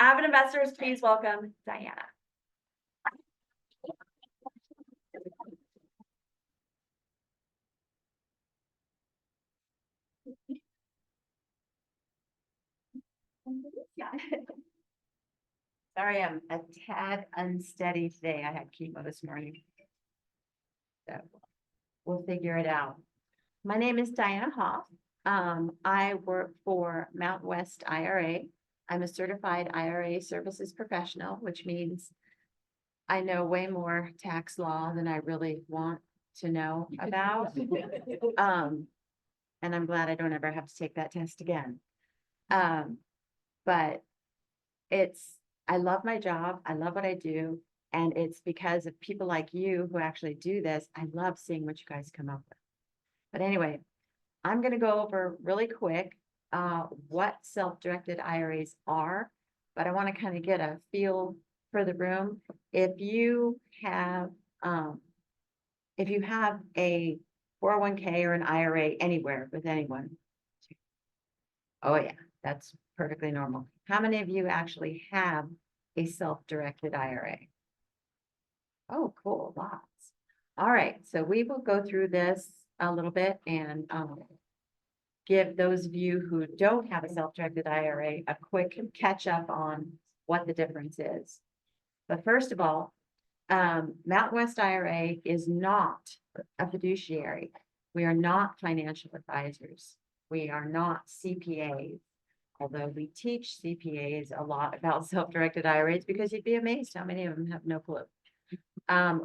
AVID Investors, please welcome Diana. Sorry, I'm a tad unsteady today. I had chemo this morning. So we'll figure it out. My name is Diana Hoff. I work for Mountain West IRA. I'm a certified IRA services professional, which means I know way more tax law than I really want to know about. And I'm glad I don't ever have to take that test again. But I love my job. I love what I do. And it's because of people like you who actually do this. I love seeing what you guys come up with. But anyway, I'm going to go over really quick what self-directed IRAs are, but I want to kind of get a feel for the room. If you have a 401k or an IRA anywhere with anyone, oh yeah, that's perfectly normal. How many of you actually have a self-directed IRA? Oh, cool, lots. All right, so we will go through this a little bit and give those of you who don't have a self-directed IRA a quick catch up on what the difference is. But first of all, Mountain West IRA is not a fiduciary. We are not financial advisors. We are not CPAs, although we teach CPAs a lot about self-directed IRAs because you'd be amazed how many of them have no clue.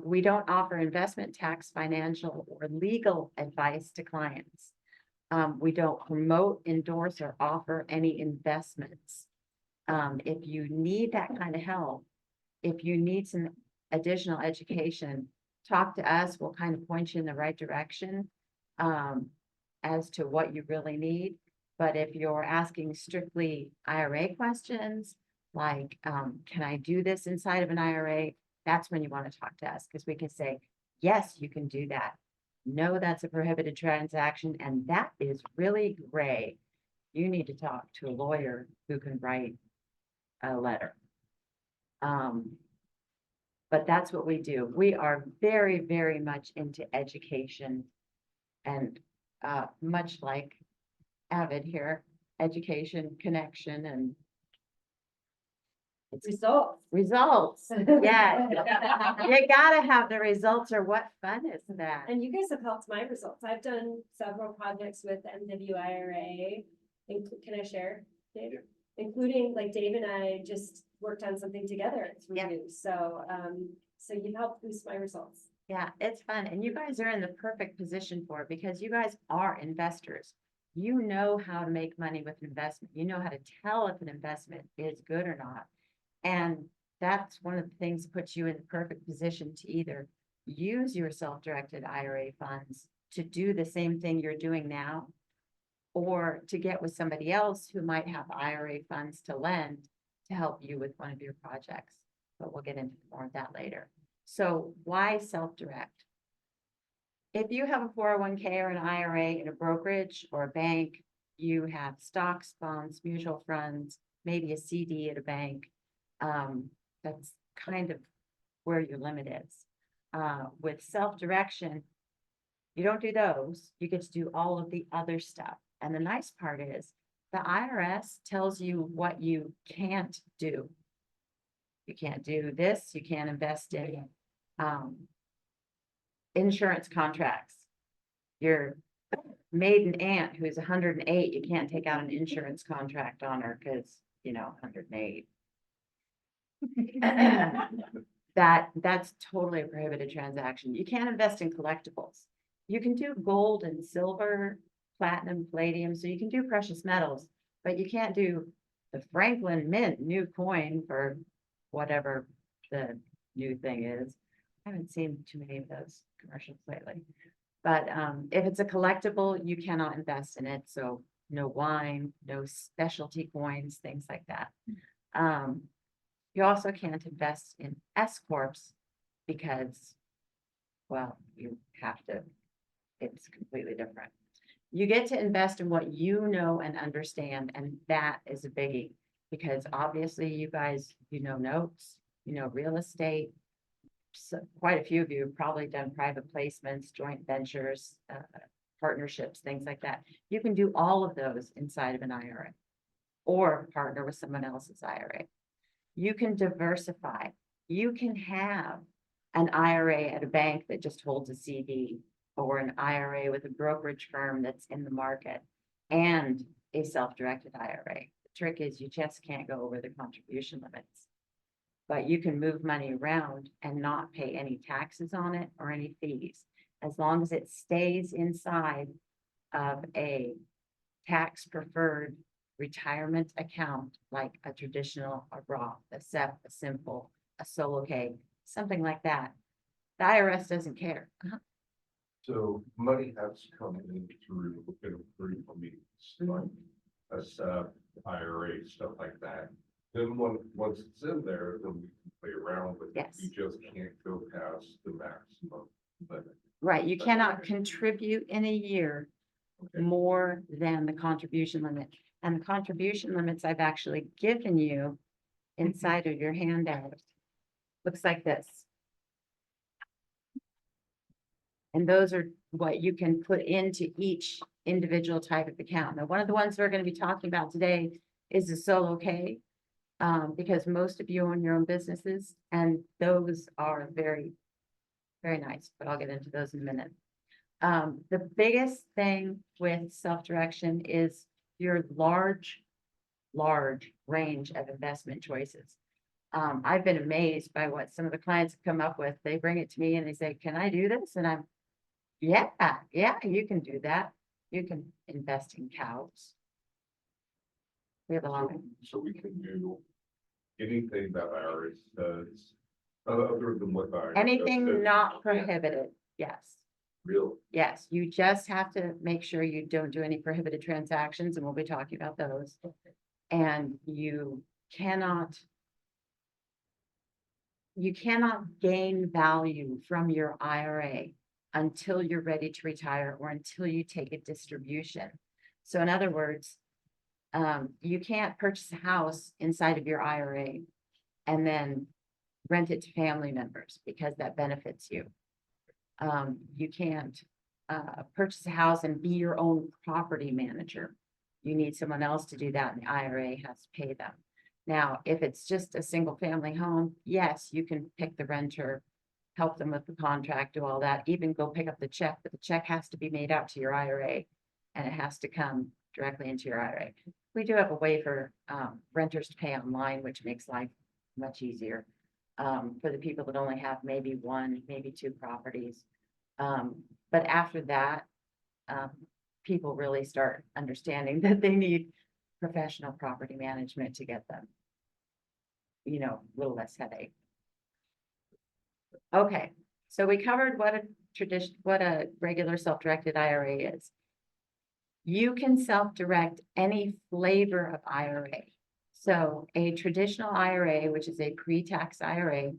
We don't offer investment, tax, financial, or legal advice to clients. We don't promote, endorse, or offer any investments. If you need that kind of help, if you need some additional education, talk to us. We'll kind of point you in the right direction as to what you really need. But if you're asking strictly IRA questions, like, can I do this inside of an IRA? That's when you want to talk to us, because we can say, yes, you can do that. No, that's a prohibited transaction, and that is really gray. You need to talk to a lawyer who can write a letter. But that's what we do. We are very, very much into education, and much like AVID here, education, connection, and results. Yeah, you gotta have the results, or what fun is that? And you guys have helped my results. I've done several projects with MWIRA. Can I share, Dave? Yeah. Including, like, Dave and I just worked on something together through you. So so you helped boost my results. Yeah, it's fun. And you guys are in the perfect position for it, because you guys are investors. You know how to make money with investment. You know how to tell if an investment is good or not. And that's one of the things that puts you in the perfect position to either use your self-directed IRA funds to do the same thing you're doing now, or to get with somebody else who might have IRA funds to lend to help you with one of your projects. But we'll get into more of that later. So why self-direct? If you have a 401k or an IRA in a brokerage or a bank, you have stocks, bonds, mutual funds, maybe a CD at a bank. That's kind of where your limit is. With self-direction, you don't do those. You get to do all of the other stuff. And the nice part is the IRS tells you what you can't do. You can't do this. You can't invest in insurance contracts. Your maiden aunt who's 108, you can't take out an insurance contract on her because, 108. That's totally a prohibited transaction. You can't invest in collectibles. You can do gold and silver, platinum, palladium, so you can do precious metals, but you can't do the Franklin Mint new coin for whatever the new thing is. I haven't seen too many of those commercials lately. But if it's a collectible, you cannot invest in it. So no wine, no specialty coins, things like that. You also can't invest in S corps because, well, you have to, it's completely different. You get to invest in what you know and understand, and that is a biggie. Because obviously you guys, you know, notes, you know, real estate. So quite a few of you have probably done private placements, joint ventures, partnerships, things like that. You can do all of those inside of an IRA or partner with someone else's IRA. You can diversify. You can have an IRA at a bank that just holds a CD or an IRA with a brokerage firm that's in the market and a self-directed IRA. The trick is you just can't go over the contribution limits. But you can move money around and not pay any taxes on it or any fees, as long as it stays inside of a tax preferred retirement account, like a traditional, a Roth, a SEP, a simple, a solo K, something like that. The IRS doesn't care. So money has to come in through, three means, like a SEP, IRA, stuff like that. Then once it's in there, then we can play around with it. Yes. You just can't go past the maximum limit. Right, you cannot contribute in a year Okay. more than the contribution limit. And the contribution limits I've actually given you inside of your handout. Looks like this. And those are what you can put into each individual type of account. Now, one of the ones we're going to be talking about today is the solo K. Because most of you own your own businesses, and those are very, very nice, but I'll get into those in a minute. The biggest thing with self-direction is your large range of investment choices. I've been amazed by what some of the clients have come up with. They bring it to me and they say, can I do this? And I'm, yeah, you can do that. You can invest in cows. We have a lot. So we can do anything that IRA does, other than what the IRA does. Anything not prohibited, yes. Real, Yes, you just have to make sure you don't do any prohibited transactions, and we'll be talking about those. And you cannot gain value from your IRA until you're ready to retire or until you take a distribution. So in other words, you can't purchase a house inside of your IRA and then rent it to family members because that benefits you. You can't purchase a house and be your own property manager. You need someone else to do that, and the IRA has to pay them. Now, if it's just a single family home, yes, you can pick the renter, help them with the contract, do all that, even go pick up the check, but the check has to be made out to your IRA and it has to come directly into your IRA. We do have a way for renters to pay online, which makes life much easier for the people that only have maybe one, maybe two properties. But after that, people really start understanding that they need professional property management to get them, you know, a little less headache. Okay, so we covered what a regular self-directed IRA is. You can self-direct any flavor of IRA. So a traditional IRA, which is a pre-tax IRA,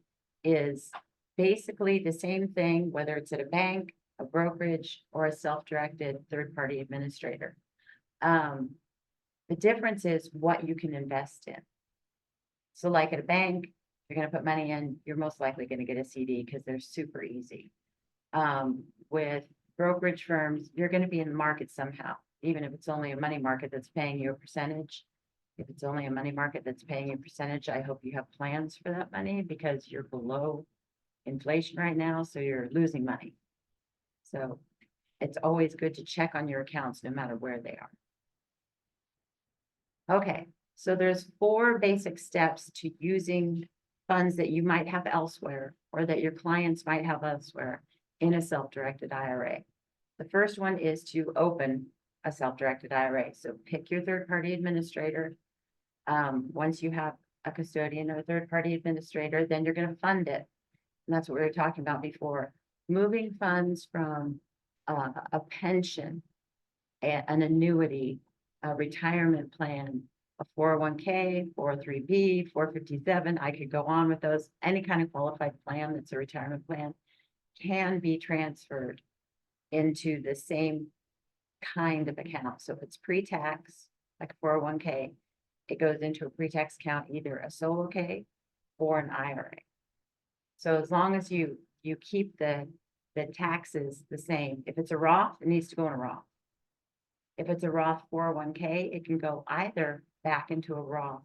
is basically the same thing, whether it's at a bank, a brokerage, or a self-directed third-party administrator. The difference is what you can invest in. So like at a bank, you're going to put money in, you're most likely going to get a CD because they're super easy. With brokerage firms, you're going to be in the market somehow, even if it's only a money market that's paying you a percentage. If it's only a money market that's paying you a percentage, I hope you have plans for that money because you're below inflation right now, so you're losing money. So it's always good to check on your accounts no matter where they are. Okay, so there's 4 basic steps to using funds that you might have elsewhere or that your clients might have elsewhere in a self-directed IRA. The first one is to open a self-directed IRA. So pick your third-party administrator. Once you have a custodian or a third-party administrator, then you're going to fund it. And that's what we were talking about before. Moving funds from a pension, an annuity, a retirement plan, a 401k, 403b, 457, I could go on with those. Any kind of qualified plan that's a retirement plan can be transferred into the same kind of account. So if it's pre-tax, like a 401k, it goes into a pre-tax account, either a solo K or an IRA. So as long as you keep the taxes the same, if it's a Roth, it needs to go in a Roth. If it's a Roth 401k, it can go either back into a Roth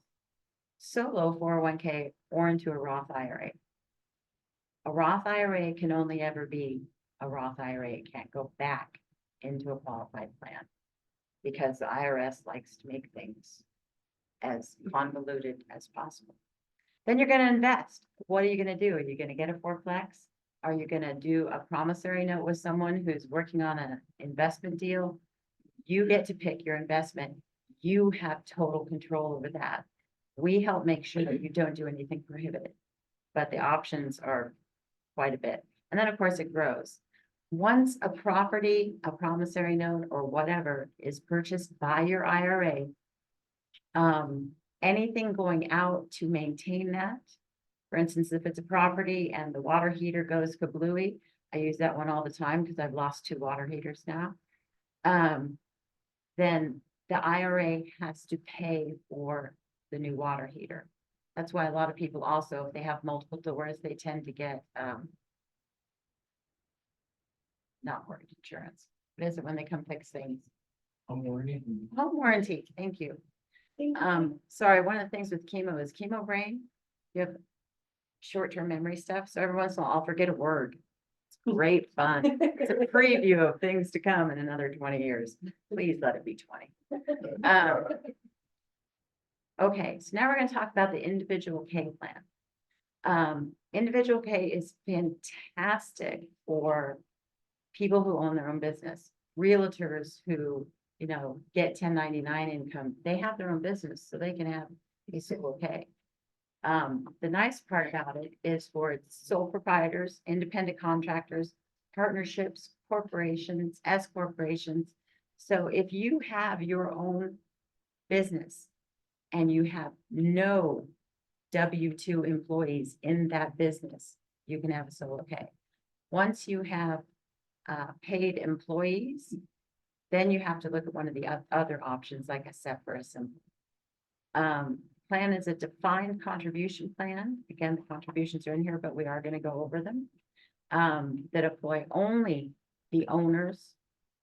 solo 401k or into a Roth IRA. A Roth IRA can only ever be a Roth IRA. It can't go back into a qualified plan because the IRS likes to make things as convoluted as possible. Then you're going to invest. What are you going to do? Are you going to get a fourplex? Are you going to do a promissory note with someone who's working on an investment deal? You get to pick your investment. You have total control over that. We help make sure that you don't do anything prohibited, but the options are quite a bit. And then of course it grows. Once a property, a promissory note or whatever is purchased by your IRA, anything going out to maintain that, for instance, if it's a property and the water heater goes kablooey, I use that one all the time because I've lost 2 water heaters now. Then the IRA has to pay for the new water heater. That's why a lot of people also, if they have multiple doors, they tend to get, not mortgage insurance. What is it when they come fix things? Home warranty, thank you. Sorry, one of the things with chemo is chemo brain. You have short-term memory stuff, so every once in a while I'll forget a word. It's great fun. It's a preview of things to come in another 20 years. Please let it be 20. Okay, so now we're going to talk about the individual K plan. Individual K is fantastic for people who own their own business, realtors who, you know, get 1099 income. They have their own business, so they can have a solo K. The nice part about it is for sole proprietors, independent contractors, partnerships, corporations, S corporations. So if you have your own business and you have no W-2 employees in that business, you can have a solo K. Once you have paid employees, then you have to look at one of the other options like a SEP or a simple. Plan is a defined contribution plan. Again, the contributions are in here, but we are going to go over them. That employ only the owners,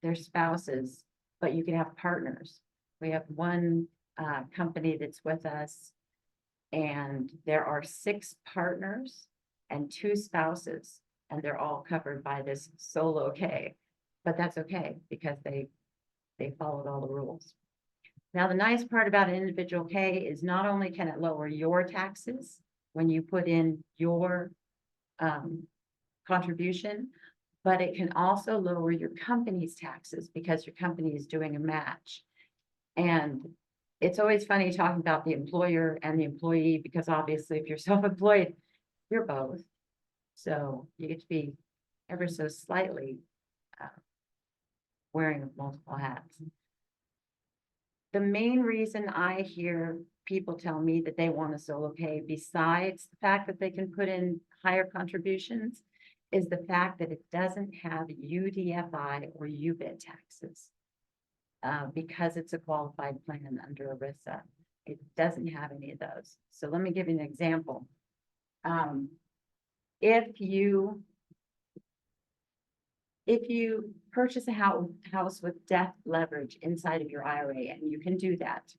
their spouses, but you can have partners. We have one company that's with us, and there are 6 partners and 2 spouses, and they're all covered by this solo K. But that's okay because they followed all the rules. Now, the nice part about an individual K is not only can it lower your taxes when you put in your contribution, but it can also lower your company's taxes because your company is doing a match. And it's always funny talking about the employer and the employee, because obviously if you're self-employed, you're both. So you get to be ever so slightly wearing multiple hats. The main reason I hear people tell me that they want a solo K, besides the fact that they can put in higher contributions, is the fact that it doesn't have UDFI or UBIT taxes. Because it's a qualified plan under ERISA, it doesn't have any of those. So let me give you an example. If you purchase a house with debt leverage inside of your IRA, and you can do that,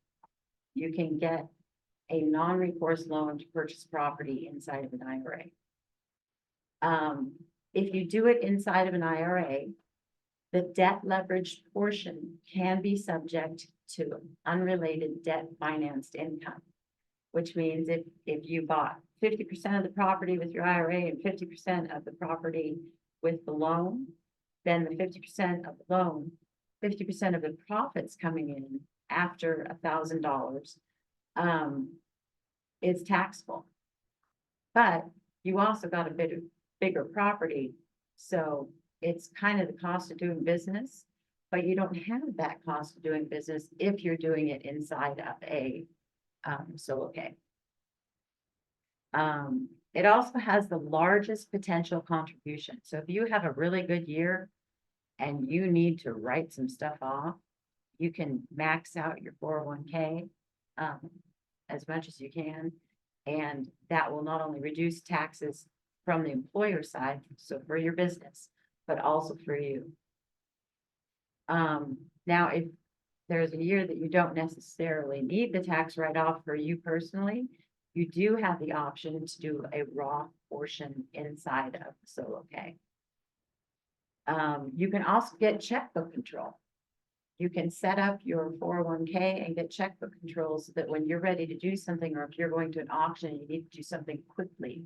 you can get a non-recourse loan to purchase property inside of an IRA. If you do it inside of an IRA, the debt leveraged portion can be subject to unrelated debt financed income, which means if you bought 50% of the property with your IRA and 50% of the property with the loan, then the 50% of the loan, 50% of the profits coming in after $1,000 is taxable. But you also got a bit bigger property, so it's kind of the cost of doing business, but you don't have that cost of doing business if you're doing it inside of a solo K. It also has the largest potential contribution. So if you have a really good year and you need to write some stuff off, you can max out your 401k. as much as you can. And that will not only reduce taxes from the employer side, so for your business, but also for you. Now, if there's a year that you don't necessarily need the tax write-off for you personally, you do have the option to do a raw portion inside of the solo K. You can also get checkbook control. You can set up your 401k and get checkbook control so that when you're ready to do something, or if you're going to an auction, and you need to do something quickly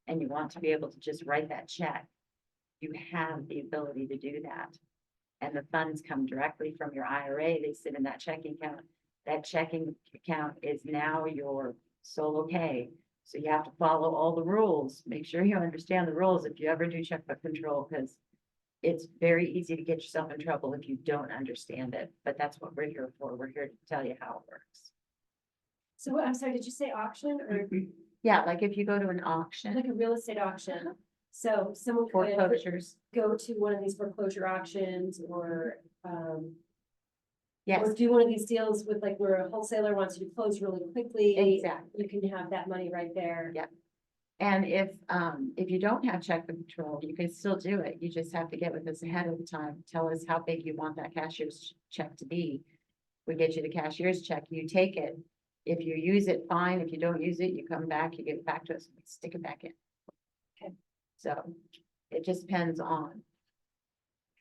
and you want to be able to just write that check, you have the ability to do that. And the funds come directly from your IRA. They sit in that checking account. That checking account is now your solo K. So you have to follow all the rules. Make sure you understand the rules if you ever do checkbook control, because it's very easy to get yourself in trouble if you don't understand it. But that's what we're here for. We're here to tell you how it works. So I'm sorry, did you say auction or Yeah, like if you go to an auction, like a real estate auction? So someone could foreclosures, go to one of these foreclosure auctions or yes, do one of these deals with like where a wholesaler wants you to close really quickly. exactly. You can have that money right there. Yeah. And if you don't have checkbook control, you can still do it. You just have to get with us ahead of the time. Tell us how big you want that cashier's check to be. We get you the cashier's check, you take it. If you use it, fine. If you don't use it, you come back, you give it back to us, we stick it back in. Okay. So it just depends on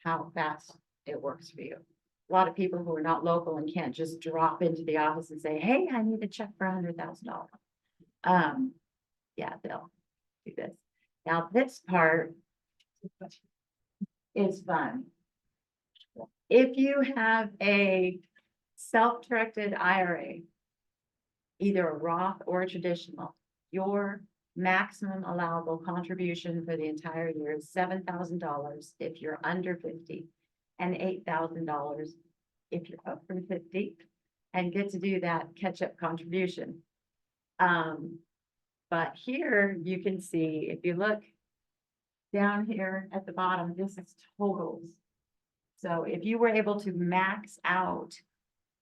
how fast it works for you. A lot of people who are not local and can't just drop into the office and say, hey, I need a check for $100,000. Yeah, they'll do this. Now, this part is fun. If you have a self-directed IRA, either a Roth or a traditional, your maximum allowable contribution for the entire year is $7,000 if you're under 50 and $8,000 if you're up from 50 and get to do that catch-up contribution. But here you can see, if you look down here at the bottom, this is totals. So if you were able to max out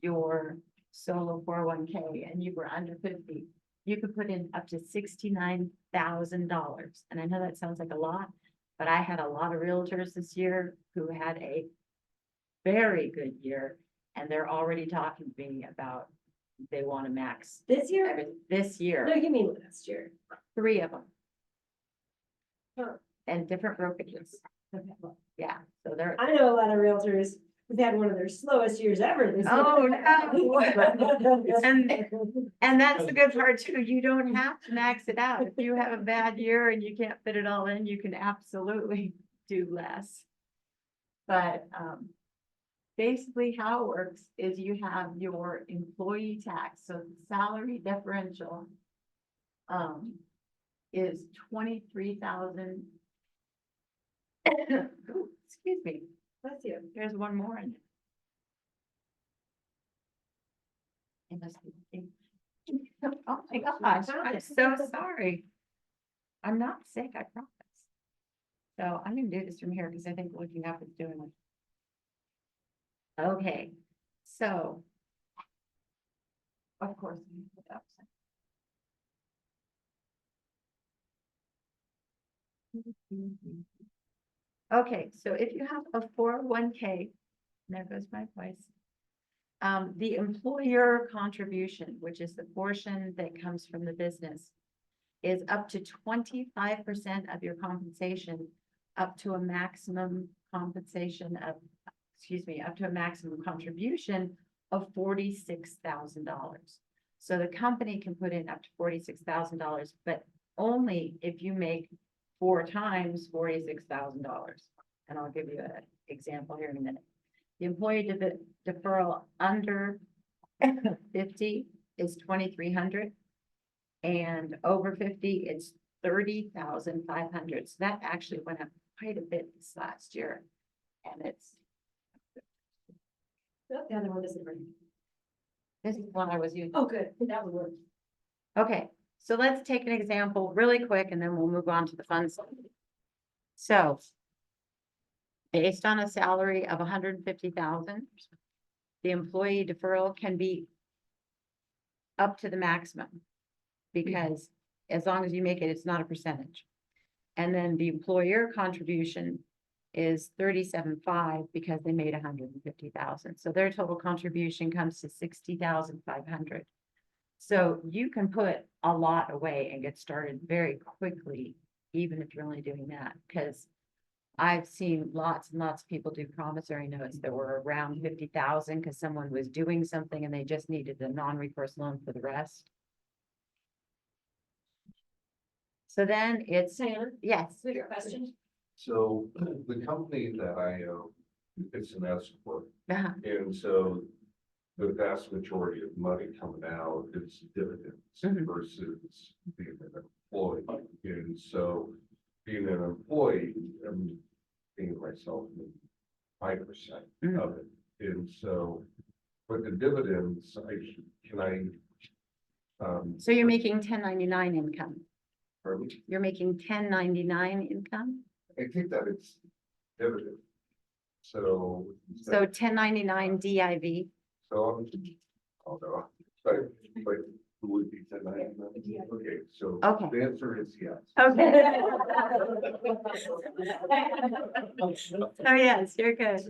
your solo 401k and you were under 50, you could put in up to $69,000. And I know that sounds like a lot, but I had a lot of realtors this year who had a very good year, and they're already talking to me about they want to max This year? everything this year. No, you mean last year. 3 of them. Huh. And different brokerages. Okay, well, Yeah, so they're, I know a lot of realtors who've had one of their slowest years ever this year. Oh, no. and that's the good part too. You don't have to max it out. If you have a bad year and you can't fit it all in, you can absolutely do less. But, basically how it works is you have your employee tax, so the salary differential is 23,000. Excuse me, bless you. There's one more in it. It must be- Oh my gosh, I'm so sorry. I'm not sick, I promise. So I'm gonna do this from here because I think looking up is doing it. Okay, so. Of course. we put up some- Okay, so if you have a 401k, there goes my voice. The employer contribution, which is the portion that comes from the business, is up to 25% of your compensation, up to a maximum compensation of, up to a maximum contribution of $46,000. So the company can put in up to $46,000, but only if you make 4 times $46,000. And I'll give you an example here in a minute. The employee deferral under 50 is 2,300, and over 50 it's 30,500. So that actually went up quite a bit this last year, and it's. The other one doesn't work. This is what I was using. Oh, good, that would work. Okay, so let's take an example really quick and then we'll move on to the fun side. So based on a salary of 150,000, the employee deferral can be up to the maximum. Because as long as you make it, it's not a percentage. And then the employer contribution is 37.5 because they made 150,000. So their total contribution comes to 60,500. So you can put a lot away and get started very quickly, even if you're only doing that, because I've seen lots and lots of people do promissory notes that were around 50,000 because someone was doing something and they just needed a non-recourse loan for the rest. So then it's, Diana, yes, your question? So the company that I own, it's an S corp, uh-huh, and so the vast majority of money coming out is dividends Mhm. versus being an employee. And so being an employee, I'm paying myself 5% Mhm. of it. And so with the dividends, so you're making 1099 income. pardon me? You're making 1099 income. I think that it's dividend. So. So 1099 DIV. So I'm, oh no, but who would be tonight? Okay, so Okay. the answer is yes. Okay. Oh, yes, you're good.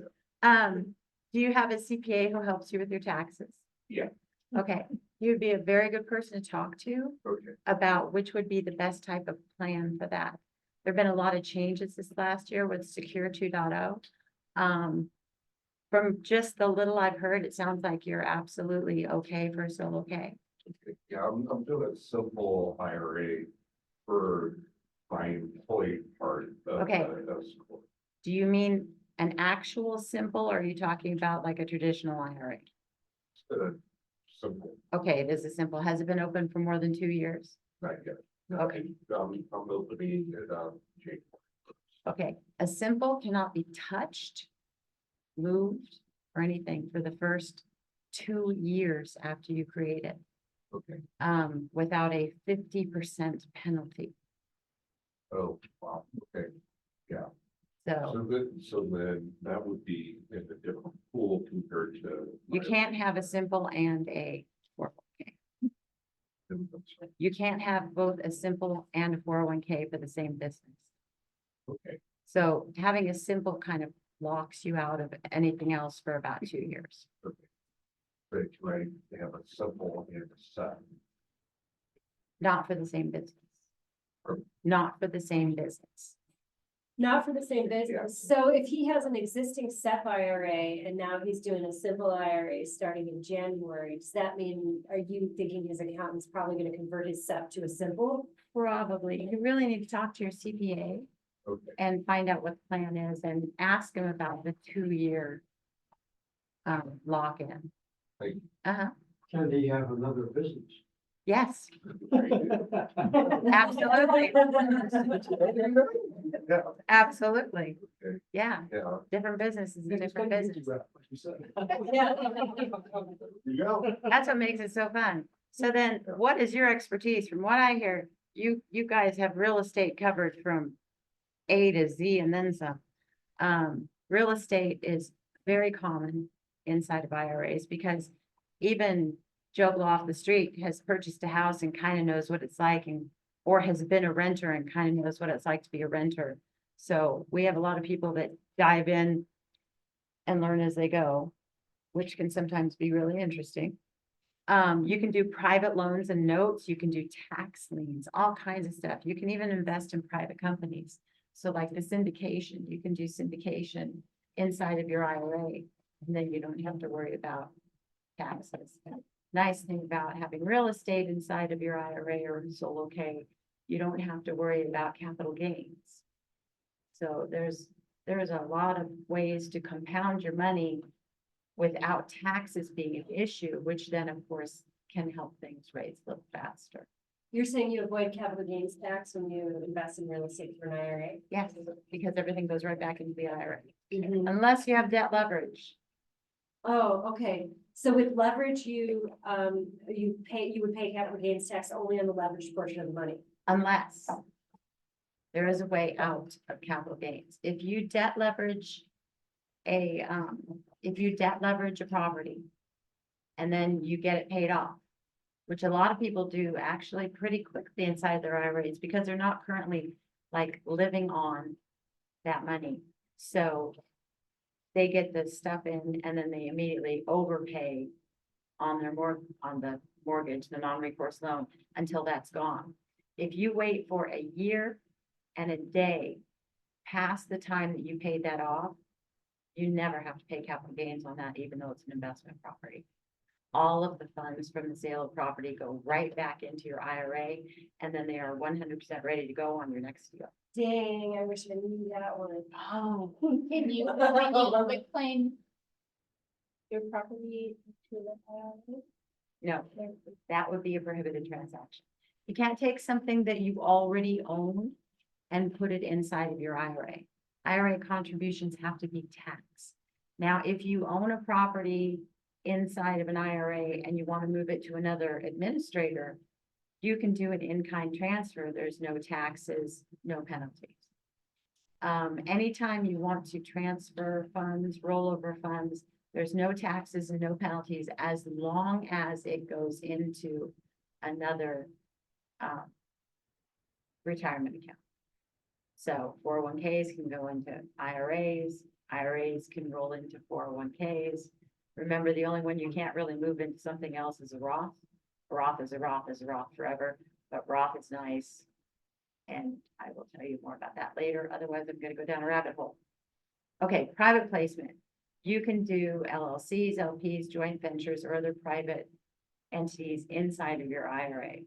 Do you have a CPA who helps you with your taxes? Yeah. Okay, you'd be a very good person to talk to Okay, about which would be the best type of plan for that. There've been a lot of changes this last year with Secure 2.0. From just the little I've heard, it sounds like you're absolutely okay for solo K. yeah, I'm doing a simple IRA for my employee part of Okay. of school. Do you mean an actual simple, or are you talking about like a traditional IRA? Simple, Okay, it is a simple. Has it been open for more than 2 years? not yet. Okay. I'm opening it January. Okay, a simple cannot be touched, moved, or anything for the first 2 years after you create it, Okay, without a 50% penalty. oh, wow, okay, So, so then that would be in a different pool compared to. you can't have a simple and a 401k. You can't have both a simple and a 401k for the same business. Okay, So having a simple kind of locks you out of anything else for about 2 years. but can I have a simple and a set? Not for the same business. Or- Not for the same business. Not for the same business. So if he has an existing SEP IRA and now he's doing a simple IRA starting in January, does that mean, are you thinking his accountant's probably gonna convert his SEP to a simple? Probably. You really need to talk to your CPA Okay, and find out what the plan is and ask him about the 2-year lock-in. Thank you. Uh-huh. Can he have another business? Yes, absolutely. Yeah, Absolutely. Okay. Yeah, yeah. different businesses, is different business. You go. That's what makes it so fun. So then what is your expertise? From what I hear, you guys have real estate covered from A to Z and then some. Real estate is very common inside of IRAs because even Joe Blow off the street has purchased a house and kind of knows what it's like or has been a renter and kind of knows what it's like to be a renter. So we have a lot of people that dive in and learn as they go, which can sometimes be really interesting. You can do private loans and notes. You can do tax liens, all kinds of stuff. You can even invest in private companies. So like the syndication, you can do syndication inside of your IRA, and then you don't have to worry about taxes. Nice thing about having real estate inside of your IRA or solo K, you don't have to worry about capital gains. So there's a lot of ways to compound your money without taxes being an issue, which then of course can help things raise a little faster. You're saying you avoid capital gains tax when you invest in real estate for an IRA? Yes, because everything goes right back into the IRA, Mhm. unless you have debt leverage. Oh, okay. So with leverage, you would pay capital gains tax only on the leveraged portion of the money. Unless there is a way out of capital gains. If you debt leverage a property and then you get it paid off, which a lot of people do actually pretty quickly inside their IRAs because they're not currently like living on that money. So they get the stuff in and then they immediately overpay on on the mortgage, the non-recourse loan, until that's gone. If you wait for a year and a day past the time that you paid that off, you never have to pay capital gains on that, even though it's an investment property. All of the funds from the sale of property go right back into your IRA, and then they are 100% ready to go on your next deal. Dang, I wish I knew that one. Oh, Can you, when you quit claim your property to the IRA? no, that would be a prohibited transaction. You can't take something that you already own and put it inside of your IRA. IRA contributions have to be taxed. Now, if you own a property inside of an IRA and you want to move it to another administrator, you can do an in-kind transfer. There's no taxes, no penalties. Anytime you want to transfer funds, rollover funds, there's no taxes and no penalties as long as it goes into another retirement account. So 401ks can go into IRAs, IRAs can roll into 401ks. Remember, the only one you can't really move into something else is a Roth. A Roth is a Roth is a Roth forever, but Roth is nice. And I will tell you more about that later. Otherwise, I'm going to go down a rabbit hole. Okay, private placement. You can do LLCs, LPs, joint ventures, or other private entities inside of your IRA.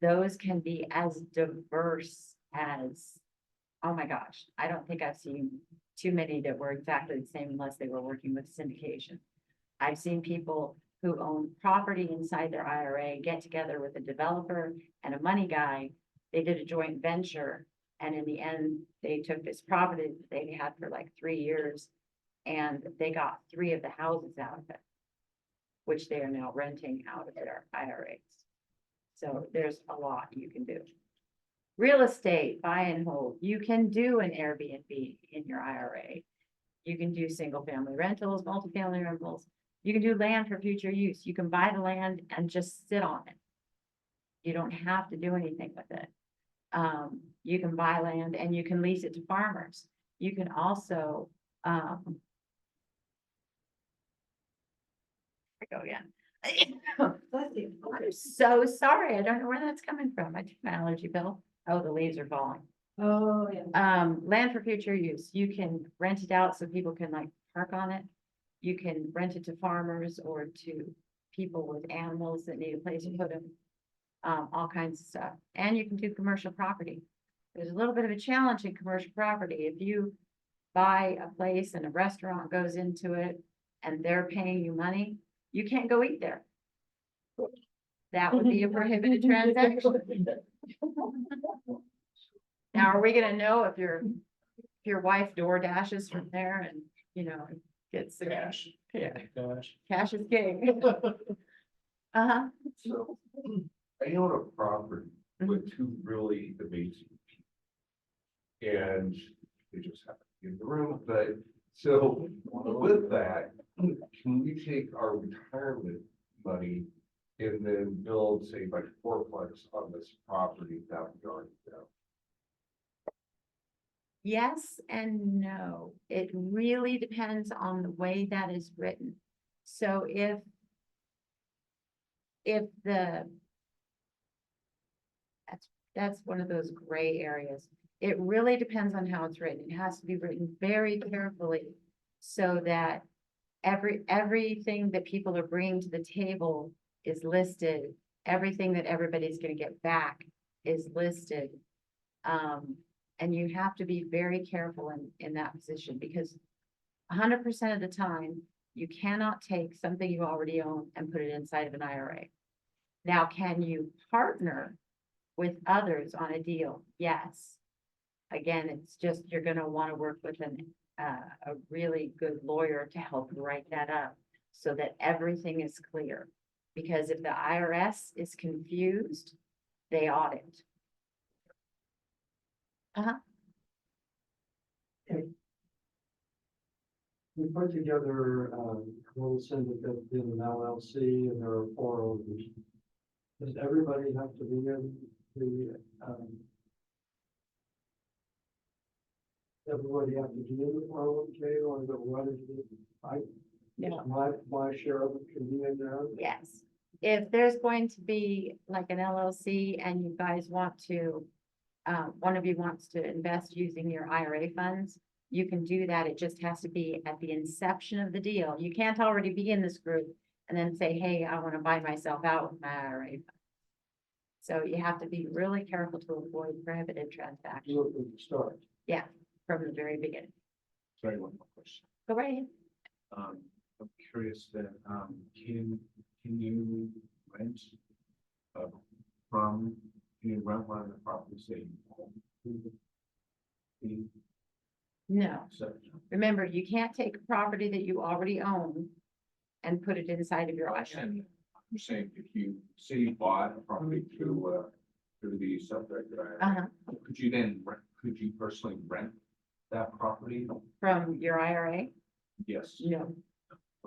Those can be as diverse as, oh my gosh, I don't think I've seen too many that were exactly the same unless they were working with syndication. I've seen people who own property inside their IRA get together with a developer and a money guy. They did a joint venture, and in the end, they took this property that they had for like 3 years, and they got 3 of the houses out of it, which they are now renting out of their IRAs. So there's a lot you can do. Real estate, buy and hold. You can do an Airbnb in your IRA. You can do single family rentals, multifamily rentals. You can do land for future use. You can buy the land and just sit on it. You don't have to do anything with it. You can buy land and you can lease it to farmers. You can also, I go again. I'm so sorry. I don't know where that's coming from. I took my allergy pill. Oh, the leaves are falling. Oh, yeah. Land for future use. You can rent it out so people can like park on it. You can rent it to farmers or to people with animals that need a place to put them. All kinds of stuff. And you can do commercial property. There's a little bit of a challenge in commercial property. If you buy a place and a restaurant goes into it and they're paying you money, you can't go eat there. That would be a prohibited transaction. Now, are we gonna know if your wife door dashes from there and, you know, gets the cash? Yeah, cash is king. Uh-huh. So I own a property with 2 really amazing people. And they just happen to be in the room, but so with that, can we take our retirement money and then build, say, like 4plex on this property that we already have? Yes and no. It really depends on the way that is written. So if that's one of those gray areas. It really depends on how it's written. It has to be written very carefully so that everything that people are bringing to the table is listed. Everything that everybody's going to get back is listed. And you have to be very careful in that position because 100% of the time, you cannot take something you already own and put it inside of an IRA. Now, can you partner with others on a deal? Yes. Again, it's just, you're going to want to work with a really good lawyer to help write that up so that everything is clear. Because if the IRS is confused, they audit. We put together little syndicate in an LLC and there are 4 owners. Does everybody have to be in the, everybody have to be in the 401k or the what is it? No. My share of it can be in there. Yes. If there's going to be like an LLC and you guys want to, one of you wants to invest using your IRA funds, you can do that. It just has to be at the inception of the deal. You can't already be in this group and then say, hey, I want to buy myself out with my IRA. So you have to be really careful to avoid prohibited transactions Do it from the start. from the very beginning. Sorry, one more question. Go right ahead. I'm curious that, can you rent, can you rent one of the properties that you own? No, So, remember, you can't take a property that you already own and put it inside of your IRA. I'm saying if you say you bought a property through the subdirected IRA, could you then, could you personally rent that property? From your IRA? Yes. No.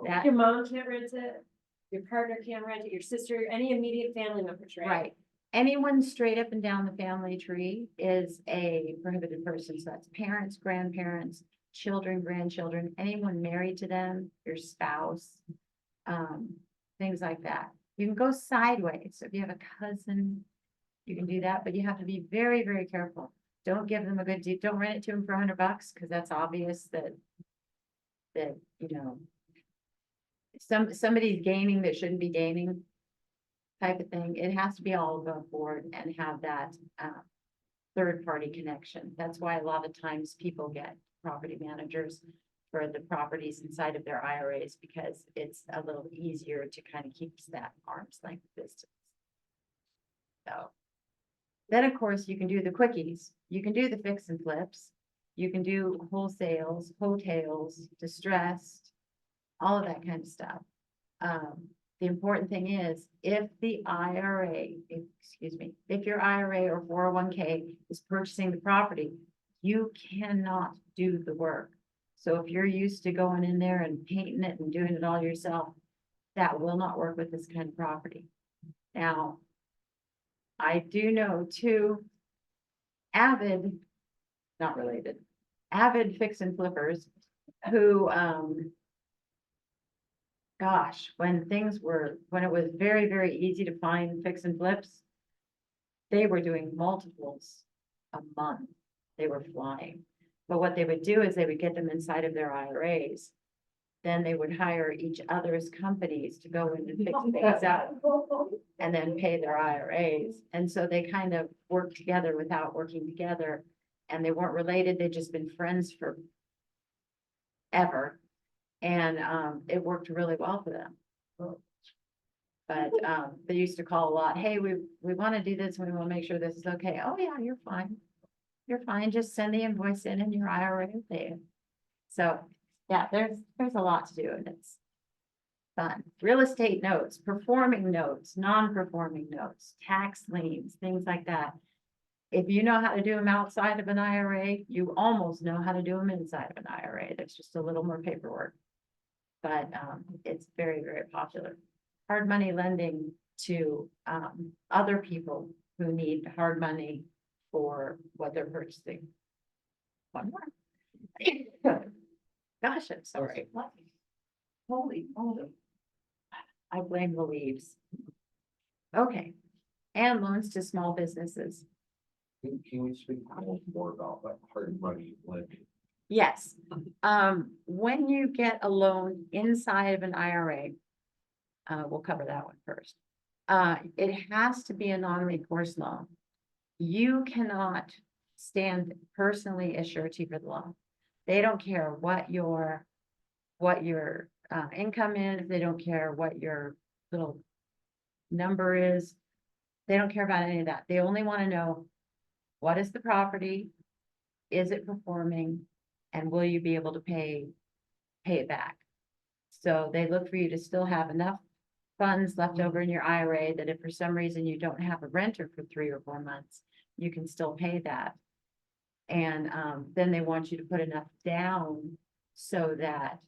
That, Your mom can't rent it, your partner can't rent it, your sister, any immediate family members, right? right. Anyone straight up and down the family tree is a prohibited person. So that's parents, grandparents, children, grandchildren, anyone married to them, your spouse, things like that. You can go sideways. So if you have a cousin, you can do that, but you have to be very, very careful. Don't give them a good deal. Don't rent it to them for $100 because that's obvious that, you know, somebody's gaining that shouldn't be gaining type of thing. It has to be all above board and have that third party connection. That's why a lot of times people get property managers for the properties inside of their IRAs because it's a little easier to kind of keep that arm's length distance. So then, of course, you can do the quickies. You can do the fix and flips. You can do wholesales, hotels, distressed, all of that kind of stuff. The important thing is if the IRA, if your IRA or 401k is purchasing the property, you cannot do the work. So if you're used to going in there and painting it and doing it all yourself, that will not work with this kind of property. Now, I do know two avid, not related, avid fix and flippers who, gosh, when it was very, very easy to find fix and flips, they were doing multiples a month. They were flying. But what they would do is they would get them inside of their IRAs. Then they would hire each other's companies to go in and fix things up and then pay their IRAs. And so they kind of worked together without working together. And they weren't related. They'd just been friends for ever. And it worked really well for them. But they used to call a lot, hey, we want to do this, and we want to make sure this is okay. Oh yeah, you're fine. You're fine. Just send the invoice in and your IRA will pay it. So yeah, there's a lot to do and it's fun. Real estate notes, performing notes, non-performing notes, tax liens, things like that. If you know how to do them outside of an IRA, you almost know how to do them inside of an IRA. There's just a little more paperwork. But it's very, very popular. Hard money lending to other people who need hard money for what they're purchasing. One more. Gosh, I'm sorry. What? Holy moly. I blame the leaves. Okay. And loans to small businesses. Can we speak a little more about like hard money lending? Yes. When you get a loan inside of an IRA, we'll cover that one first. It has to be a non-recourse loan. You cannot stand personally as surety for the loan. They don't care what your income is. They don't care what your little number is. They don't care about any of that. They only want to know what is the property, is it performing, and will you be able to pay it back? So they look for you to still have enough funds left over in your IRA that if for some reason you don't have a renter for 3 or 4 months, you can still pay that. And then they want you to put enough down so that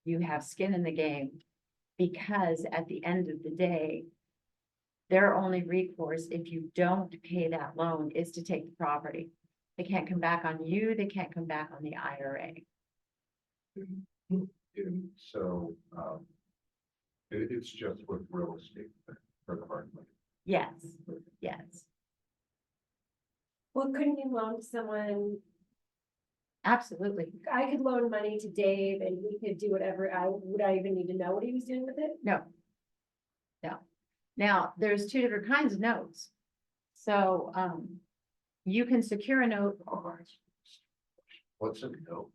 you have skin in the game. Because at the end of the day, their only recourse, if you don't pay that loan, is to take the property. They can't come back on you, they can't come back on the IRA. And so, it's just with real estate for the hard money. Yes, yes, Well, couldn't you loan to someone? absolutely. I could loan money to Dave and he could do whatever. Would I even need to know what he was doing with it? No. No. Now, there's two different kinds of notes. So, you can secure a note or What's a no?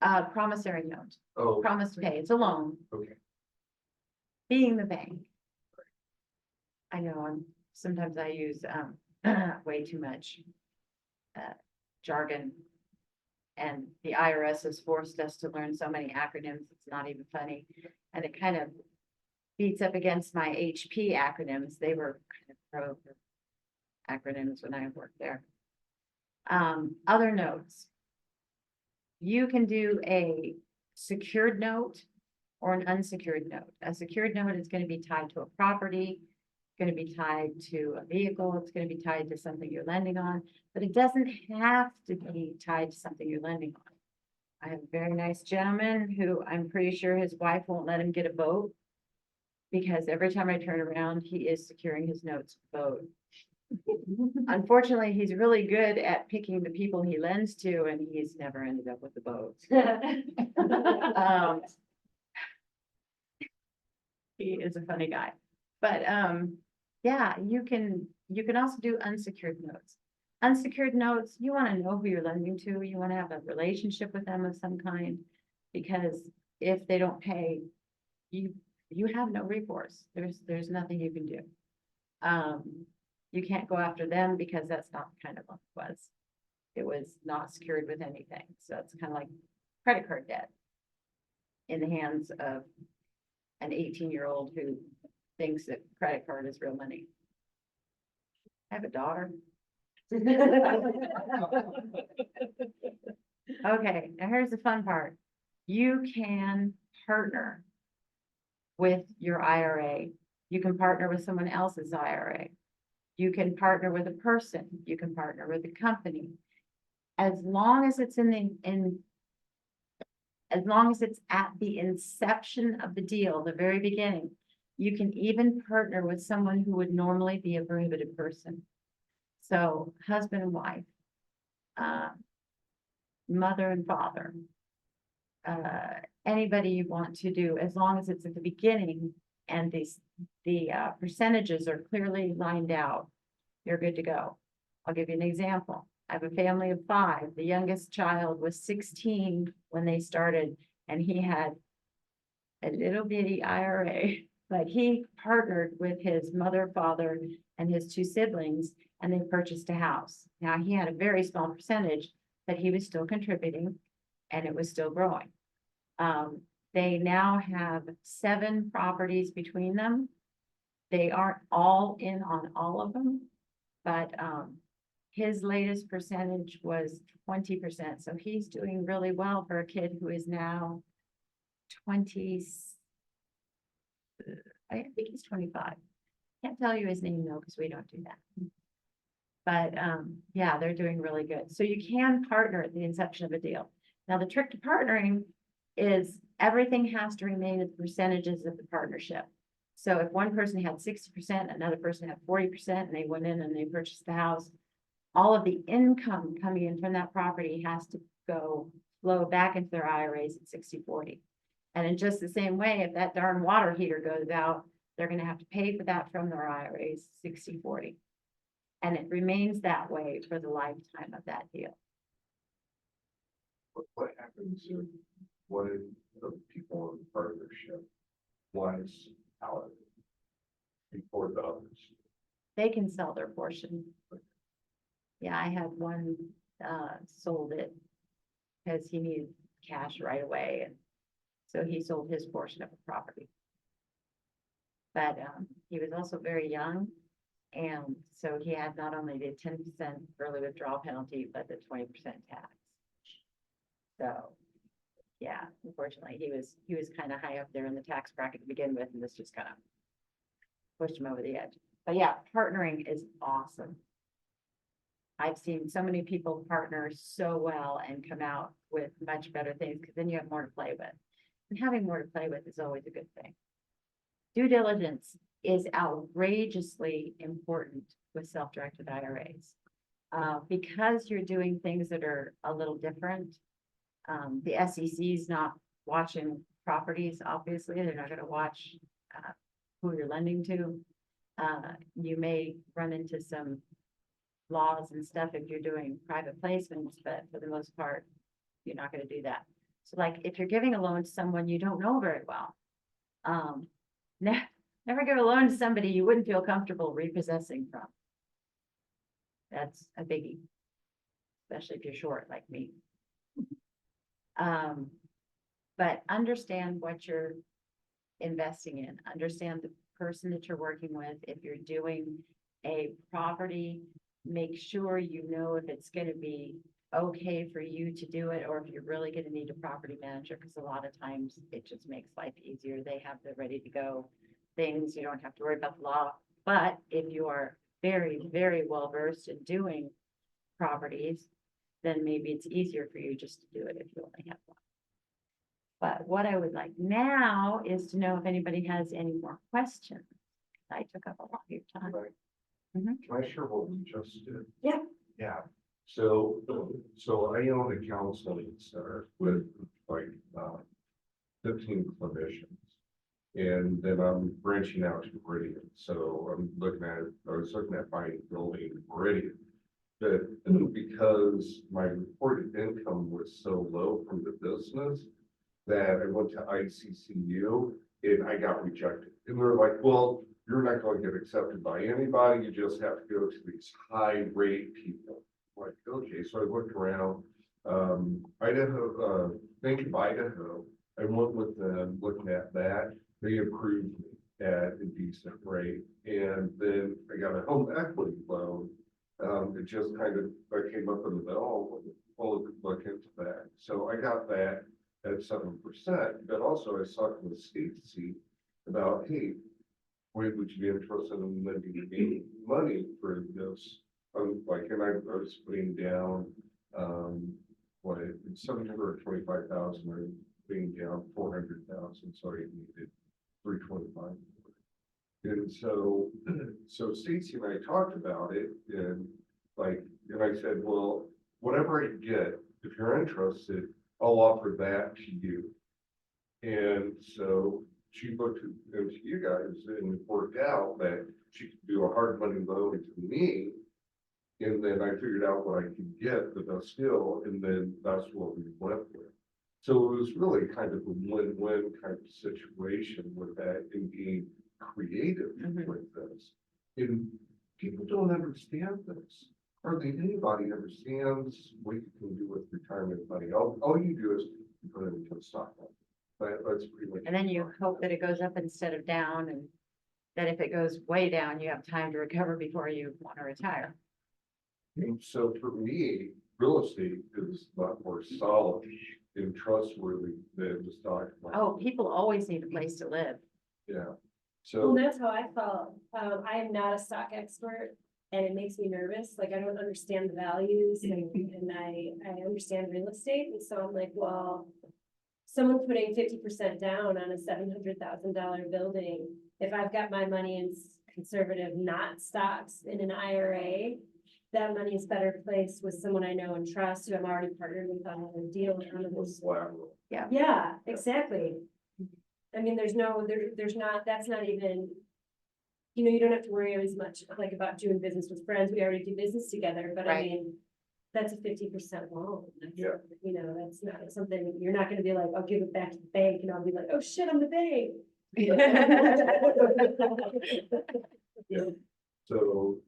a promissory note, Oh, promise to pay. It's a loan, okay. being the bank. I know, sometimes I use, way too much, jargon. And the IRS has forced us to learn so many acronyms, it's not even funny. And it kind of beats up against my HP acronyms. They were kind of pro for acronyms when I worked there. Other notes. You can do a secured note or an unsecured note. A secured note is going to be tied to a property, going to be tied to a vehicle, it's going to be tied to something you're lending on, but it doesn't have to be tied to something you're lending on. I have a very nice gentleman who I'm pretty sure his wife won't let him get a boat because every time I turn around, he is securing his notes with a boat. Unfortunately, he's really good at picking the people he lends to, and he's never ended up with a boat. Um, he is a funny guy, but, yeah, you can also do unsecured notes. Unsecured notes, you want to know who you're lending to, you want to have a relationship with them of some kind, because if they don't pay, you have no recourse. There's nothing you can do. You can't go after them because that's not the kind of loan it was. It was not secured with anything. So it's kind of like credit card debt in the hands of an 18-year-old who thinks that credit card is real money. I have a daughter. Okay, now here's the fun part. You can partner with your IRA. You can partner with someone else's IRA. You can partner with a person. You can partner with a company. As long as it's as long as it's at the inception of the deal, the very beginning, you can even partner with someone who would normally be a prohibited person. So husband and wife, mother and father, anybody you want to do, as long as it's at the beginning and the percentages are clearly lined out, you're good to go. I'll give you an example. I have a family of 5. The youngest child was 16 when they started, and he had a little bitty IRA, but he partnered with his mother, father, and his 2 siblings, and they purchased a house. Now, he had a very small percentage, but he was still contributing, and it was still growing. They now have 7 properties between them. They aren't all in on all of them, but his latest percentage was 20%. So he's doing really well for a kid who is now 20. I think he's 25. Can't tell you his name though, because we don't do that. But yeah, they're doing really good. So you can partner at the inception of a deal. Now, the trick to partnering is everything has to remain at the percentages of the partnership. So if one person had 60%, another person had 40%, and they went in and they purchased the house, all of the income coming in from that property has to flow back into their IRAs at 60-40. And in just the same way, if that darn water heater goes out, they're going to have to pay for that from their IRAs 60-40. And it remains that way for the lifetime of that deal. What happens if one of the people in partnership wants out before the others? They can sell their portion. Yeah, I had one sold it because he needed cash right away, and so he sold his portion of the property. But he was also very young, and so he had not only the 10% early withdrawal penalty, but the 20% tax. So yeah, unfortunately, he was kind of high up there in the tax bracket to begin with, and this just kind of pushed him over the edge. But yeah, partnering is awesome. I've seen so many people partner so well and come out with much better things, because then you have more to play with. And having more to play with is always a good thing. Due diligence is outrageously important with self-directed IRAs. Because you're doing things that are a little different. The SEC is not watching properties, obviously, they're not gonna watch, who you're lending to. You may run into some laws and stuff if you're doing private placements, but for the most part, you're not gonna do that. So like, if you're giving a loan to someone you don't know very well, never give a loan to somebody you wouldn't feel comfortable repossessing from. That's a biggie, especially if you're short like me. But understand what you're investing in, understand the person that you're working with. If you're doing a property, make sure you know if it's gonna be okay for you to do it, or if you're really gonna need a property manager, because a lot of times it just makes life easier. They have the ready to go things, you don't have to worry about the law. But if you are very, very well versed in doing properties, then maybe it's easier for you just to do it if you only have one. But what I would like now is to know if anybody has any more questions. I took up a lot of your time. Can I share what we just did? Yeah. Yeah, so I own a counseling center with like 15 clinicians. And then I'm branching out to Meridian, so I was looking at buying a building in Meridian. But because my reported income was so low from the business, that I went to ICCU and I got rejected. And they're like, well, you're not going to get accepted by anybody. You just have to go to these high rate people. I'm like, okay, so I looked around, Idaho, Bank of Idaho. I went with them looking at that. They approved me at a decent rate. And then I got a home equity loan. It just kind of, I came up in the middle, we'll look into that. So I got that at 7%, but also I was talking with Stacy about, hey, would you be interested in lending me money for this? Like, and I was putting down, what, it's 725,000, or putting down 400,000, so I needed 325. And so Stacy and I talked about it, and I said, well, whatever I get, if you're interested, I'll offer that to you. And so she looked into you guys, and it worked out that she could do a hard money loan to me. And then I figured out what I could get the best deal, and then that's what we went with. So it was really kind of a win-win kind of situation with that, and being creative with this. And people don't understand this. Hardly anybody understands what you can do with retirement money. All you do is you put it into a stock market. That's pretty much. And then you hope that it goes up instead of down, and that if it goes way down, you have time to recover before you want to retire. And so for me, real estate is a lot more solid and trustworthy than the stock market. Oh, people always need a place to live. Yeah. Well, So, that's how I felt. I am not a stock expert, and it makes me nervous. Like, I don't understand the values, and I understand real estate. And so I'm like, well, someone putting 50% down on a $700,000 building, if I've got my money in conservative, not stocks, in an IRA, that money is better placed with someone I know and trust, who I'm already partnered with on a deal. collateral. Yeah, exactly. I mean, there's not, that's not even, you don't have to worry as much like about doing business with friends. We already do business together, but I Right. mean, that's a 50% loan. That's, Yeah. That's not something, you're not gonna be like, I'll give it back to the bank, and I'll be like, oh shit, I'm the bank. Yeah. So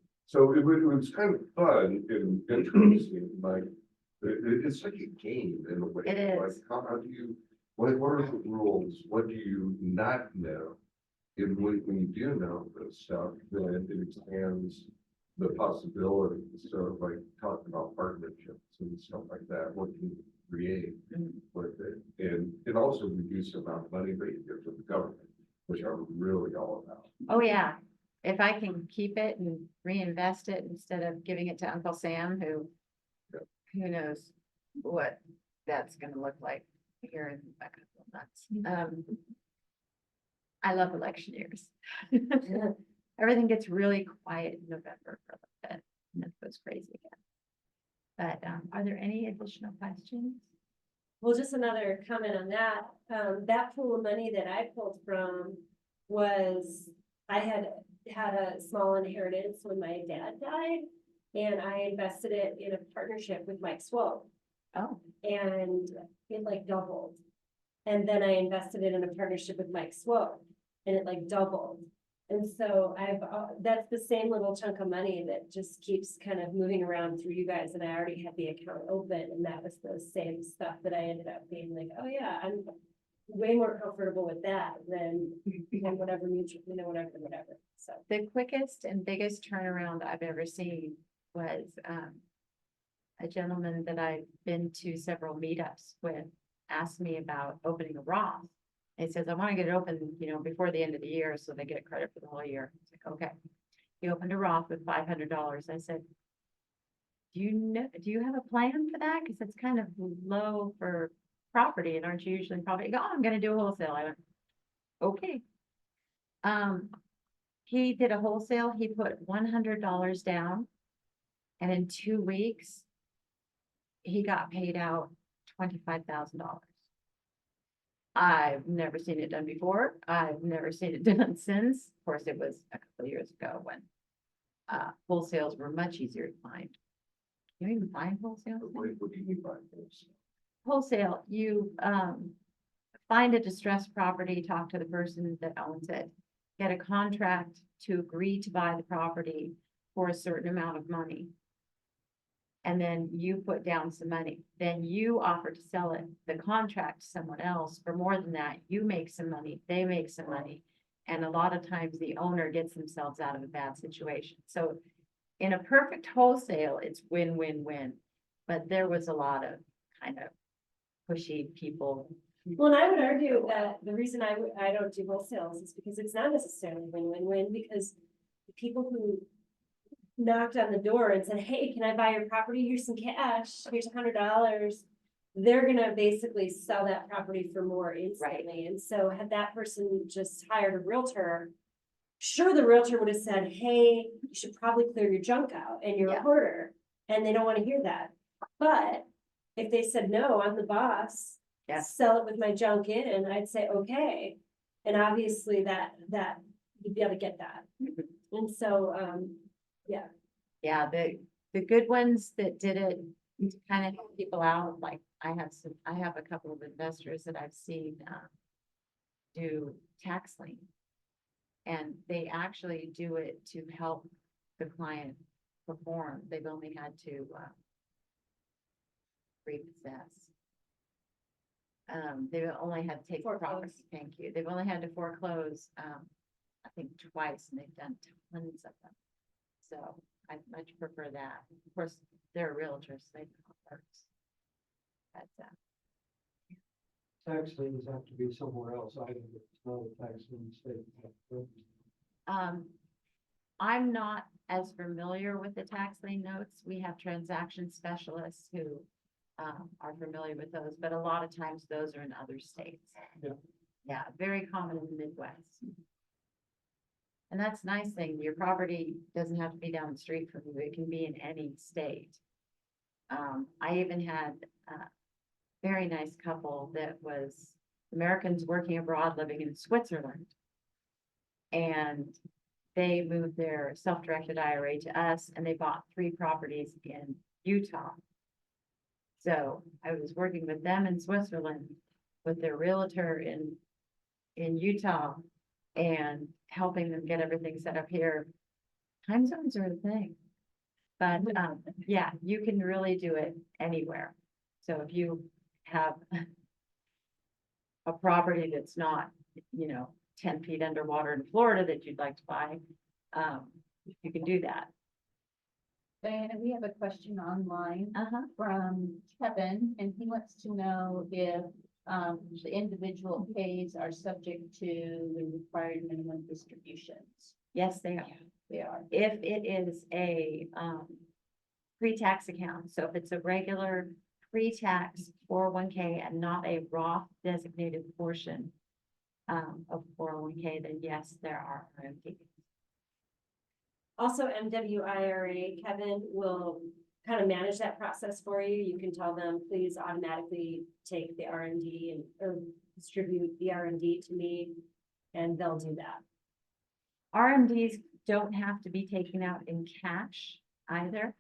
it was kind of fun and interesting, like, it's like a game in a way. It is. Like, how do you, what are the rules? What do you not know? And when you do know this stuff, then it expands the possibilities. So like talking about partnerships and stuff like that, what can create Mm. with it. And it also reduces the amount of money that you give to the government, which I'm really all about. Oh, yeah. If I can keep it and reinvest it instead of giving it to Uncle Sam, who knows what that's gonna look like here in a couple of months. I love election years. Everything gets really quiet in November for a little bit, and then it goes crazy again. But, are there any additional questions? Well, just another comment on that, that pool of money that I pulled from was, I had a small inheritance when my dad died. And I invested it in a partnership with Mike Swope, Oh, and it like doubled. And then I invested it in a partnership with Mike Swope, and it like doubled. And so that's the same little chunk of money that just keeps kind of moving around through you guys, and I already had the account open, and that was the same stuff that I ended up being like, oh yeah, I'm way more comfortable with that than whatever mutual, whatever, so. the quickest and biggest turnaround I've ever seen was, a gentleman that I've been to several meetups with asked me about opening a Roth. And he says, I want to get it open, before the end of the year, so they get credit for the whole year. It's like, okay. He opened a Roth with $500. I said, do you have a plan for that? Because it's kind of low for property, and aren't you usually property? Oh, I'm gonna do a wholesale. I went, okay. He did a wholesale. He put $100 down, and in 2 weeks, he got paid out $25,000. I've never seen it done before. I've never seen it done since. Of course, it was a couple of years ago when wholesales were much easier to find. You even find wholesale? What do you mean by this? Wholesale, you find a distressed property, talk to the person that owns it, get a contract to agree to buy the property for a certain amount of money. And then you put down some money, then you offer to sell it, the contract to someone else for more than that. You make some money, they make some money. And a lot of times the owner gets themselves out of a bad situation. So in a perfect wholesale, it's win-win-win. But there was a lot of kind of pushy people. Well, and I would argue that the reason I don't do wholesales is because it's not necessarily win-win-win, because the people who knocked on the door and said, hey, can I buy your property? Here's some cash, here's $100. They're gonna basically sell that property for more instantly. And so had that person just hired a realtor, sure, the realtor would have said, hey, you should probably clear your junk out, and you're Yeah. a hoarder, and they don't want to hear that. But if they said, no, I'm the boss, Yeah. sell it with my junk in, I'd say, okay. And obviously that you'd be able to get that. And so, yeah. Yeah, the good ones that did it to kind of help people out, like I have a couple of investors that I've seen do tax lien. And they actually do it to help the client perform. They've only had to repossess. They've only had to take the property. Foreclose. Thank you. They've only had to foreclose, I think twice, and they've done tons of them. So I much prefer that. Of course, they're realtors, they know how it works. But, Tax liens have to be somewhere else. I think it's not a tax lien state. I'm not as familiar with the tax lien notes. We have transaction specialists who are familiar with those, but a lot of times those are in other states. Yeah. Yeah, very common in the Midwest. And that's a nice thing. Your property doesn't have to be down the street from you. It can be in any state. I even had a very nice couple that was Americans working abroad, living in Switzerland. And they moved their self-directed IRA to us, and they bought 3 properties in Utah. So I was working with them in Switzerland with their realtor in Utah and helping them get everything set up here. Time zones are a thing. But yeah, you can really do it anywhere. So if you have a property that's not, 10 feet underwater in Florida that you'd like to buy, you can do that. Diana, we have a question online Uh-huh. from Kevin, and he wants to know if the individual pays are subject to the required minimum distributions. Yes, they are. They are. If it is a, pre-tax account, so if it's a regular pre-tax 401k and not a Roth designated portion of 401k, then yes, there are RMDs. Also, MWIRA, Kevin will kind of manage that process for you. You can tell them, please automatically take the RMD or distribute the RMD to me, and they'll do that. RMDs don't have to be taken out in cash either.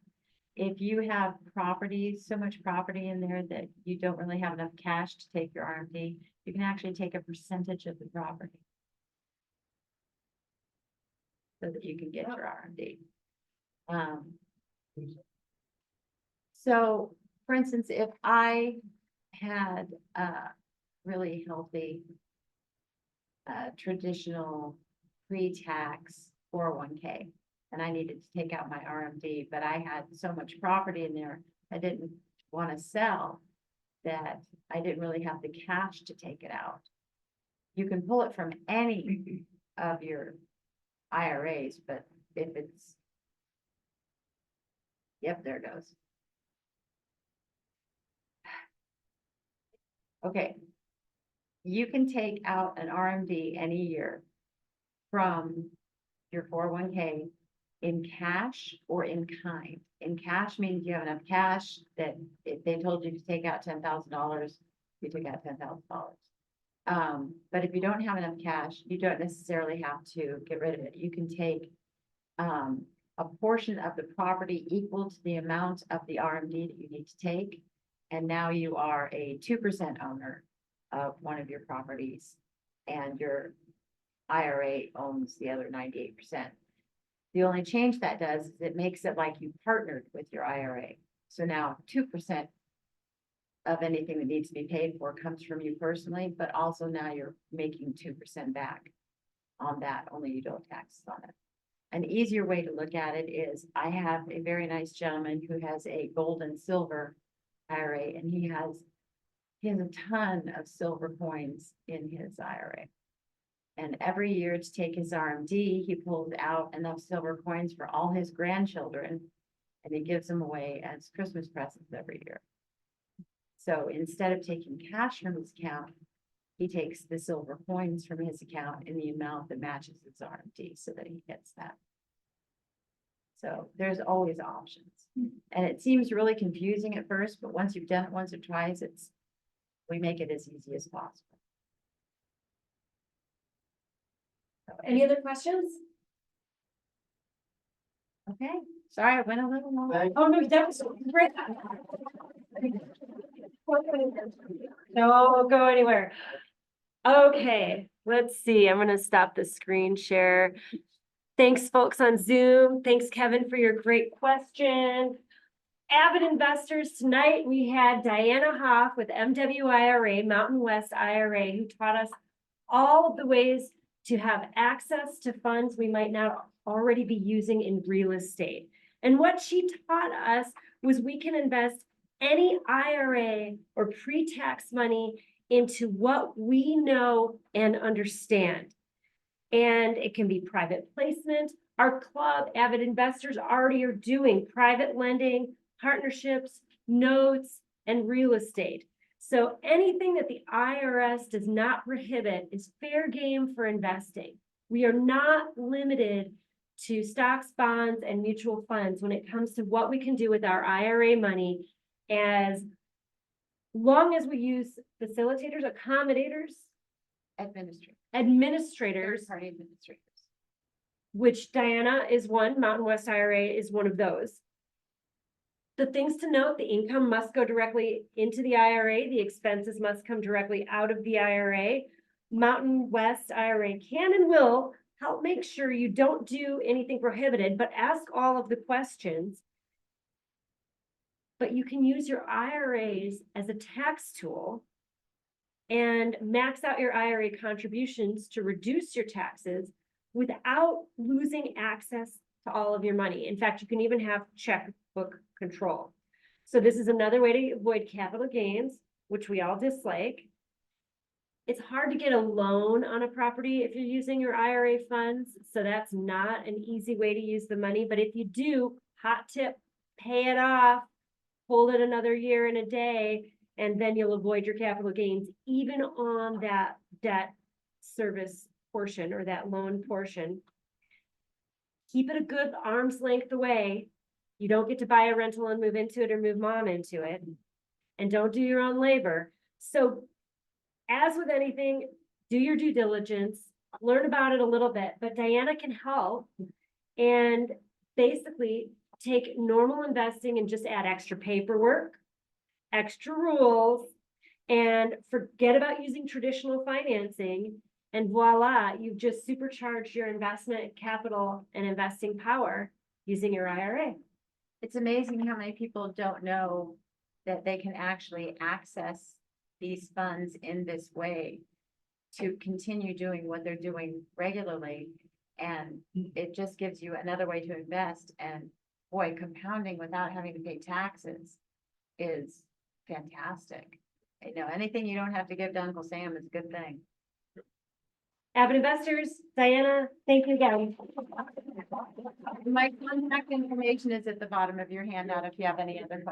If you have property, so much property in there that you don't really have enough cash to take your RMD, you can actually take a percentage of the property. So that you can get your RMD. So, for instance, if I had a really healthy traditional pre-tax 401k, and I needed to take out my RMD, but I had so much property in there, I didn't want to sell, that I didn't really have the cash to take it out. You can pull it from any of your IRAs, but if it's, yep, there it goes. Okay. You can take out an RMD any year from your 401k in cash or in kind. In cash means you have enough cash that if they told you to take out $10,000, you took out $10,000. But if you don't have enough cash, you don't necessarily have to get rid of it. You can take a portion of the property equal to the amount of the RMD that you need to take. And now you are a 2% owner of one of your properties, and your IRA owns the other 98%. The only change that does is it makes it like you partnered with your IRA. So now 2% of anything that needs to be paid for comes from you personally, but also now you're making 2% back on that, only you don't tax on it. An easier way to look at it is, I have a very nice gentleman who has a gold and silver IRA, and he has a ton of silver coins in his IRA. And every year to take his RMD, he pulls out enough silver coins for all his grandchildren, and he gives them away as Christmas presents every year. So instead of taking cash from his account, he takes the silver coins from his account in the amount that matches his RMD so that he gets that. So there's always options. And it seems really confusing at first, but once you've done it once or twice, we make it as easy as possible. Any other questions? Okay, sorry, I went a little long. Oh, no, that was great. Don't go anywhere. Okay, let's see. I'm gonna stop the screen share. Thanks, folks on Zoom. Thanks, Kevin, for your great question. AVID Investors, tonight we had Diana Hoff with MWIRA, Mountain West IRA, who taught us all of the ways to have access to funds we might not already be using in real estate. And what she taught us was we can invest any IRA or pre-tax money into what we know and understand. And it can be private placement. Our club, AVID Investors, already are doing private lending, partnerships, notes, and real estate. So anything that the IRS does not prohibit is fair game for investing. We are not limited to stocks, bonds, and mutual funds when it comes to what we can do with our IRA money, as long as we use facilitators, accommodators, administrators, Third-party administrators. which Diana is one, Mountain West IRA is one of those. The things to note: the income must go directly into the IRA. The expenses must come directly out of the IRA. Mountain West IRA can and will help make sure you don't do anything prohibited, but ask all of the questions. But you can use your IRAs as a tax tool and max out your IRA contributions to reduce your taxes without losing access to all of your money. In fact, you can even have checkbook control. So this is another way to avoid capital gains, which we all dislike. It's hard to get a loan on a property if you're using your IRA funds, so that's not an easy way to use the money, but if you do, hot tip, pay it off, hold it another year and a day, and then you'll avoid your capital gains, even on that debt service portion or that loan portion. Keep it a good arm's length away. You don't get to buy a rental and move into it or move mom into it. And don't do your own labor. So as with anything, do your due diligence, learn about it a little bit, but Diana can help. And basically take normal investing and just add extra paperwork, extra rules, and forget about using traditional financing. And voila, you've just supercharged your investment capital and investing power using your IRA. It's amazing how many people don't know that they can actually access these funds in this way to continue doing what they're doing regularly. And it just gives you another way to invest, and boy, compounding without having to pay taxes is fantastic. You know, anything you don't have to give to Uncle Sam is a good thing. AVID Investors, Diana, thank you again. My contact information is at the bottom of your handout if you have any other questions.